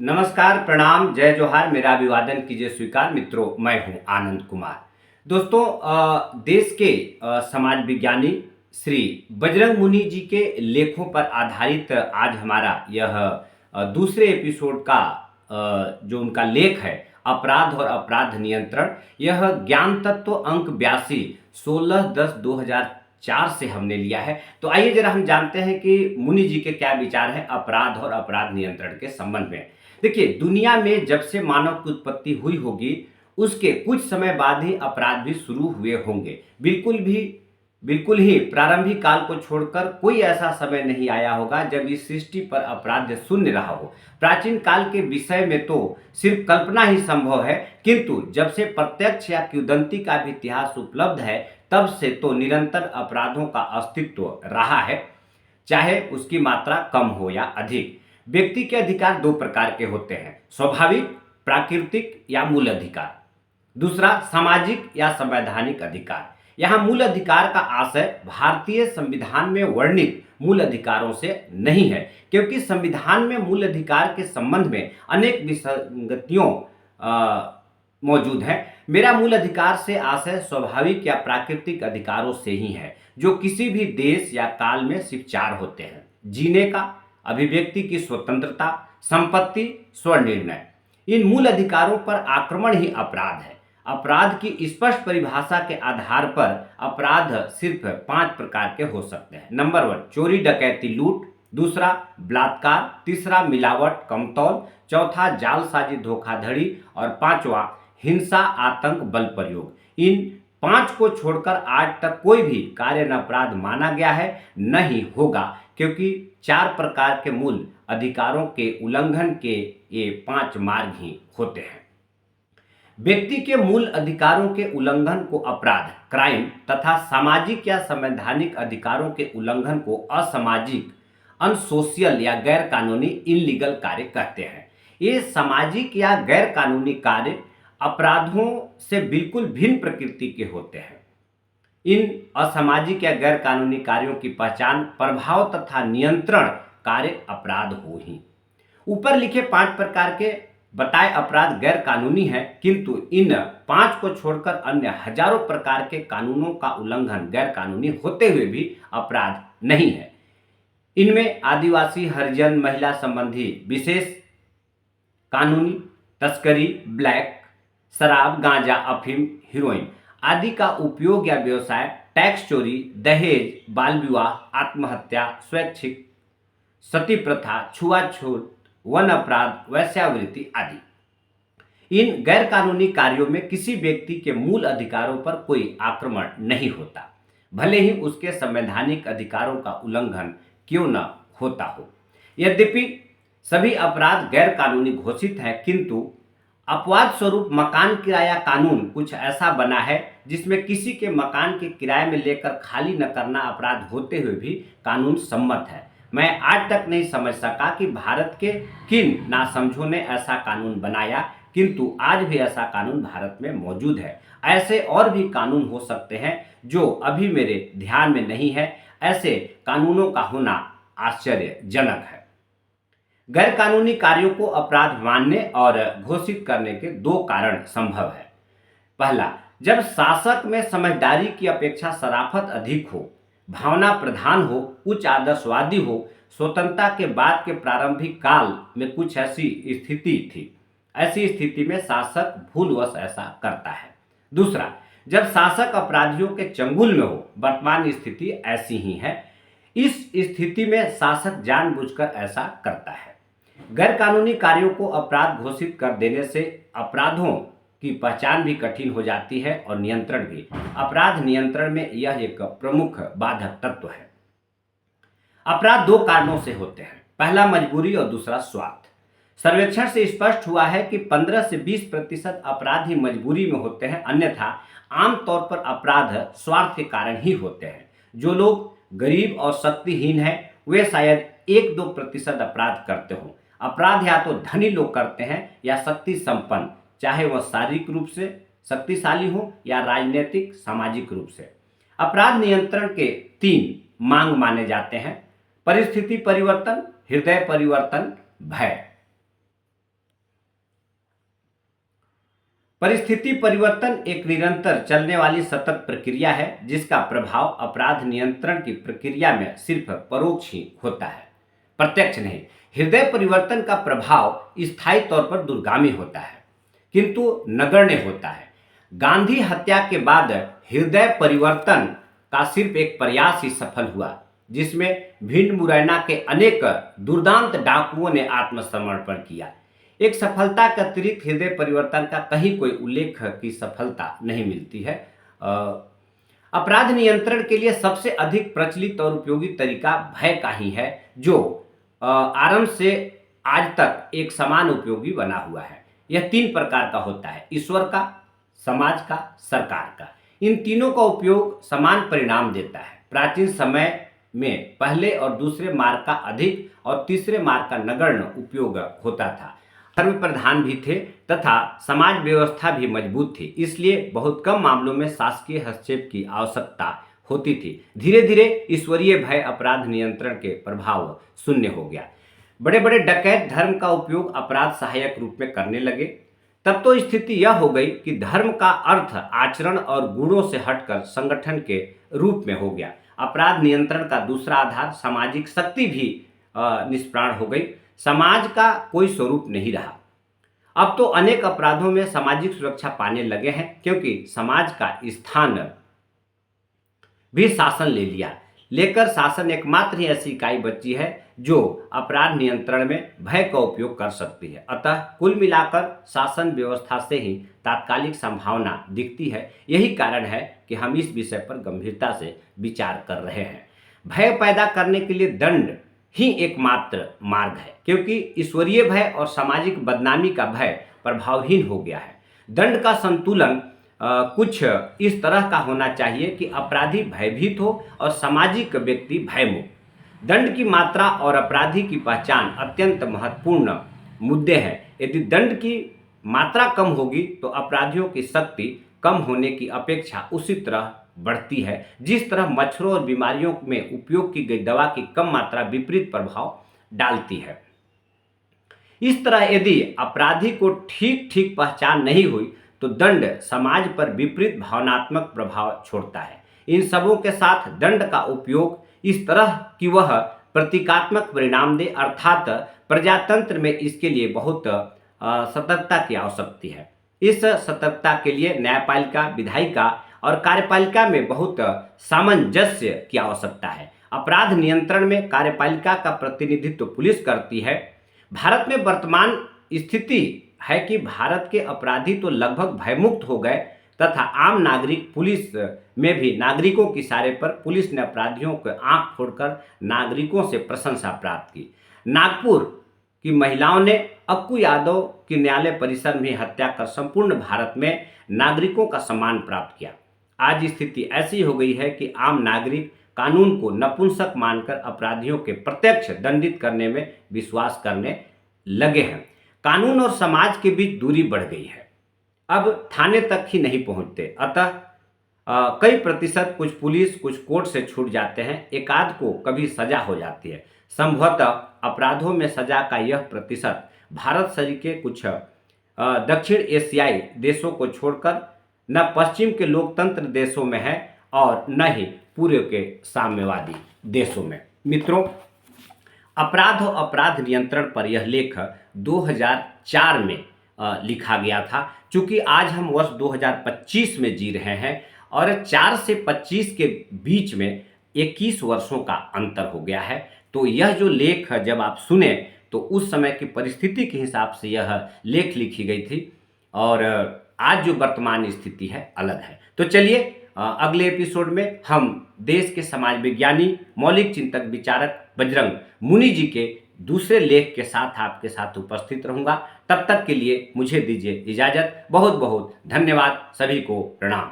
नमस्कार, प्रणाम, जय जोहार। मेरा अभिवादन कीजिए स्वीकार। मित्रों, मैं हूं आनंद कुमार। दोस्तों, देश के समाज विज्ञानी श्री बजरंग मुनि जी के लेखों पर आधारित आज हमारा यह दूसरे एपिसोड का जो उनका लेख है, अपराध और अपराध नियंत्रण, यह ज्ञान तत्व अंक 82 16/10/2004 से हमने लिया है। तो आइए जरा हम जानते हैं कि मुनि जी के क्या विचार हैं अपराध और अपराध नियंत्रण के संबंध में। देखिए, दुनिया में जब से मानव की उत्पत्ति हुई होगी, उसके कुछ समय बाद ही अपराध भी शुरू हुए होंगे। बिल्कुल ही प्रारंभिक काल को छोड़कर कोई ऐसा समय नहीं आया होगा जब इस सृष्टि पर अपराध शून्य रहा हो। प्राचीन काल के विषय में तो सिर्फ कल्पना ही संभव है, किंतु जब से प्रत्यक्ष या किंवदंती का भी इतिहास उपलब्ध है, तब से तो निरंतर अपराधों का अस्तित्व रहा है, चाहे उसकी मात्रा कम हो या अधिक। व्यक्ति के अधिकार दो प्रकार के होते हैं: स्वाभाविक, प्राकृतिक या मूल अधिकार। दूसरा, सामाजिक या संवैधानिक अधिकार। यहाँ मूल अधिकार का आशय भारतीय संविधान में वर्णित मूल अधिकारों से नहीं है, क्योंकि संविधान में मूल अधिकार के संबंध में अनेक विसंगतियों मौजूद है। मेरा मूल अधिकार से आशय स्वाभाविक या प्राकृतिक अधिकारों से ही है, जो किसी भी देश या काल में सिर्फ चार होते हैं: जीने का, अभिव्यक्ति की स्वतंत्रता, संपत्ति, स्वनिर्णय। इन मूल अधिकारों पर आक्रमण ही अपराध है। अपराध की स्पष्ट परिभाषा के आधार पर अपराध सिर्फ 5 प्रकार के हो सकते हैं। नंबर 1, चोरी डकैती लूट। दूसरा, बलात्कार। तीसरा, मिलावट कमतौल। चौथा, जालसाजी धोखाधड़ी। और पांचवा, हिंसा आतंक बल प्रयोग। इन 5 को छोड़कर आज तक कोई भी कार्य अपराध माना गया है, नहीं होगा, क्योंकि 4 प्रकार के मूल अधिकारों के उल्लंघन के ये 5 मार्ग ही होते हैं। व्यक्ति के मूल अधिकारों के उल्लंघन को अपराध, क्राइम तथा सामाजिक या संवैधानिक अधिकारों के उल्लंघन को असामाजिक, अनसोशियल या गैर कानूनी, इनलीगल कार्य कहते हैं। ये सामाजिक या गैर कानूनी कार्य अपराधों से बिल्कुल भिन्न प्रकृति के होते हैं। इन असामाजिक या गैर कानूनी कार्यों की पहचान, प्रभाव तथा नियंत्रण कार्य अपराध हो ही। ऊपर लिखे 5 प्रकार के बताए अपराध गैर कानूनी है, किंतु इन 5 को छोड़कर अन्य हजारों प्रकार के कानूनों का उल्लंघन गैर कानूनी होते हुए भी अपराध नहीं है। इनमें आदिवासी, हरिजन, महिला संबंधी विशेष कानूनी, तस्करी, ब्लैक, शराब, गांजा, अफीम, हीरोइन आदि का उपयोग या व्यवसाय, टैक्स चोरी, दहेज, बाल विवाह, आत्महत्या, स्वैच्छिक सती प्रथा, छुआछूत, वन अपराध, वेश्यावृत्ति आदि। इन गैर कानूनी कार्यों में किसी व्यक्ति के मूल अधिकारों पर कोई आक्रमण नहीं होता, भले ही उसके संवैधानिक अधिकारों का उल्लंघन क्यों न होता हो। यद्यपि सभी अपराध गैर कानूनी घोषित है, किंतु अपवाद स्वरूप मकान किराया कानून कुछ ऐसा बना है जिसमें किसी के मकान के किराए में लेकर खाली न करना अपराध होते हुए भी कानून सम्मत है। मैं आज तक नहीं समझ सका कि भारत के किन नासमझों ने ऐसा कानून बनाया, किंतु आज भी ऐसा कानून भारत में मौजूद है। ऐसे और भी कानून हो सकते हैं जो अभी मेरे ध्यान में नहीं है। ऐसे कानूनों का होना आश्चर्यजनक है। गैर कानूनी कार्यों को अपराध मानने और घोषित करने के 2 कारण संभव है। पहला, जब शासक में समझदारी की अपेक्षा शराफत अधिक हो, भावना प्रधान हो, उच्च आदर्शवादी हो। स्वतंत्रता के बाद के प्रारंभिक काल में कुछ ऐसी स्थिति थी। ऐसी स्थिति में शासक भूलवश ऐसा करता है। दूसरा, जब शासक अपराधियों के चंगुल में हो। वर्तमान स्थिति ऐसी ही है। इस स्थिति में शासक जानबूझकर ऐसा करता है। गैर कानूनी कार्यों को अपराध घोषित कर देने से अपराधों की पहचान भी कठिन हो जाती है और नियंत्रण भी। अपराध नियंत्रण में यह एक प्रमुख बाधक तत्व है। अपराध 2 कारणों से होते हैं। पहला, मजबूरी और दूसरा, स्वार्थ। सर्वेक्षण से स्पष्ट हुआ है कि 15 से 20% अपराधी मजबूरी में होते हैं, अन्यथा आमतौर पर अपराध स्वार्थ के कारण ही होते हैं। जो लोग गरीब और शक्तिहीन हैं, वे शायद 1-2% अपराध करते हों। अपराध या तो धनी लोग करते हैं या शक्ति संपन्न, चाहे वह शारीरिक रूप से शक्तिशाली हो या राजनीतिक सामाजिक रूप से। अपराध नियंत्रण के 3 मांग माने जाते हैं: परिस्थिति परिवर्तन, हृदय परिवर्तन, भय। परिस्थिति परिवर्तन एक निरंतर चलने वाली सतत प्रक्रिया है जिसका प्रभाव अपराध नियंत्रण की प्रक्रिया में सिर्फ परोक्ष ही होता है, प्रत्यक्ष नहीं। हृदय परिवर्तन का प्रभाव स्थायी तौर पर दूरगामी होता है किंतु नगण्य होता है। गांधी हत्या के बाद हृदय परिवर्तन का सिर्फ एक प्रयास ही सफल हुआ जिसमें भिंड मुरैना के अनेक दुर्दांत डाकुओं ने आत्मसमर्पण किया। एक सफलता के अतिरिक्त हृदय परिवर्तन का कहीं कोई उल्लेख की सफलता नहीं मिलती है। अपराध नियंत्रण के लिए सबसे अधिक प्रचलित और उपयोगी तरीका भय का ही है जो आरंभ से आज तक एक समान उपयोगी बना हुआ है। यह 3 प्रकार का होता है, ईश्वर का, समाज का, सरकार का। इन तीनों का उपयोग समान परिणाम देता है। प्राचीन समय में पहले और दूसरे मार्ग का अधिक और तीसरे मार्ग का नगण्य उपयोग होता था। धर्म प्रधान भी थे तथा समाज व्यवस्था भी मजबूत थी, इसलिए बहुत कम मामलों में शासकीय हस्तक्षेप की आवश्यकता होती थी। धीरे धीरे ईश्वरीय भय अपराध नियंत्रण के प्रभाव शून्य हो गया। बड़े बड़े डकैत धर्म का उपयोग अपराध सहायक रूप में करने लगे। तब तो स्थिति यह हो गई कि धर्म का अर्थ आचरण और गुणों से हटकर संगठन के रूप में हो गया। अपराध नियंत्रण का दूसरा आधार सामाजिक शक्ति भी निष्प्राण हो गई। समाज का कोई स्वरूप नहीं रहा। अब तो अनेक अपराधों में सामाजिक सुरक्षा पाने लगे हैं क्योंकि समाज का स्थान भी शासन ले लिया। लेकर शासन एकमात्र ही ऐसी इकाई बची है जो अपराध नियंत्रण में भय का उपयोग कर सकती है। अतः कुल मिलाकर शासन व्यवस्था से ही तात्कालिक संभावना दिखती है। यही कारण है कि हम इस विषय पर गंभीरता से विचार कर रहे हैं। भय पैदा करने के लिए दंड ही एकमात्र मार्ग है क्योंकि ईश्वरीय भय और सामाजिक बदनामी का भय प्रभावहीन हो गया है। दंड का संतुलन कुछ इस तरह का होना चाहिए कि अपराधी भयभीत हो और सामाजिक व्यक्ति भयमुक्त। दंड की मात्रा और अपराधी की पहचान अत्यंत महत्वपूर्ण मुद्दे हैं। यदि दंड की मात्रा कम होगी तो अपराधियों की शक्ति कम होने की अपेक्षा उसी तरह बढ़ती है जिस तरह मच्छरों और बीमारियों में उपयोग की गई दवा की कम मात्रा विपरीत प्रभाव डालती है। इस तरह यदि अपराधी को ठीक ठीक पहचान नहीं हुई तो दंड समाज पर विपरीत भावनात्मक प्रभाव छोड़ता है। इन सबों के साथ दंड का उपयोग इस तरह कि वह प्रतीकात्मक परिणाम दे, अर्थात प्रजातंत्र में इसके लिए बहुत सतर्कता की आवश्यकता है। इस सतर्कता के लिए न्यायपालिका, विधायिका और कार्यपालिका में बहुत सामंजस्य की आवश्यकता है। अपराध नियंत्रण में कार्यपालिका का प्रतिनिधित्व पुलिस करती है। भारत में वर्तमान स्थिति है कि भारत के अपराधी तो लगभग भयमुक्त हो गए तथा आम नागरिक पुलिस में भी नागरिकों की इशारे पर पुलिस ने अपराधियों को आंख फोड़कर नागरिकों से प्रशंसा प्राप्त की। नागपुर की महिलाओं ने अक्कू यादव की न्यायालय परिसर में हत्या कर संपूर्ण भारत में नागरिकों का सम्मान प्राप्त किया। आज स्थिति ऐसी हो गई है कि आम नागरिक कानून को नपुंसक मानकर अपराधियों के प्रत्यक्ष दंडित करने में विश्वास करने लगे हैं। कानून और समाज के बीच दूरी बढ़ गई है, अब थाने तक ही नहीं पहुंचते। अतः कई प्रतिशत कुछ पुलिस कुछ कोर्ट से छूट जाते हैं, एकाध को कभी सजा हो जाती है। संभवतः अपराधों में सजा का यह प्रतिशत भारत सहित के कुछ दक्षिण एशियाई देशों को छोड़कर न पश्चिम के लोकतंत्र देशों में है और न ही पूर्व के साम्यवादी देशों में। मित्रों, अपराध और अपराध नियंत्रण पर यह लेख 2004 में लिखा गया था। चूंकि आज हम वर्ष 2025 में जी रहे हैं और 4 से 25 के बीच में 21 वर्षों का अंतर हो गया है, तो यह जो लेख जब आप सुने तो उस समय की परिस्थिति के हिसाब से यह लेख लिखी गई थी और आज जो वर्तमान स्थिति है अलग है। तो चलिए अगले एपिसोड में हम देश के समाज विज्ञानी, मौलिक चिंतक, विचारक बजरंग मुनि जी के दूसरे लेख के साथ आपके साथ उपस्थित रहूंगा। तब तक के लिए मुझे दीजिए इजाजत। बहुत बहुत धन्यवाद। सभी को प्रणाम।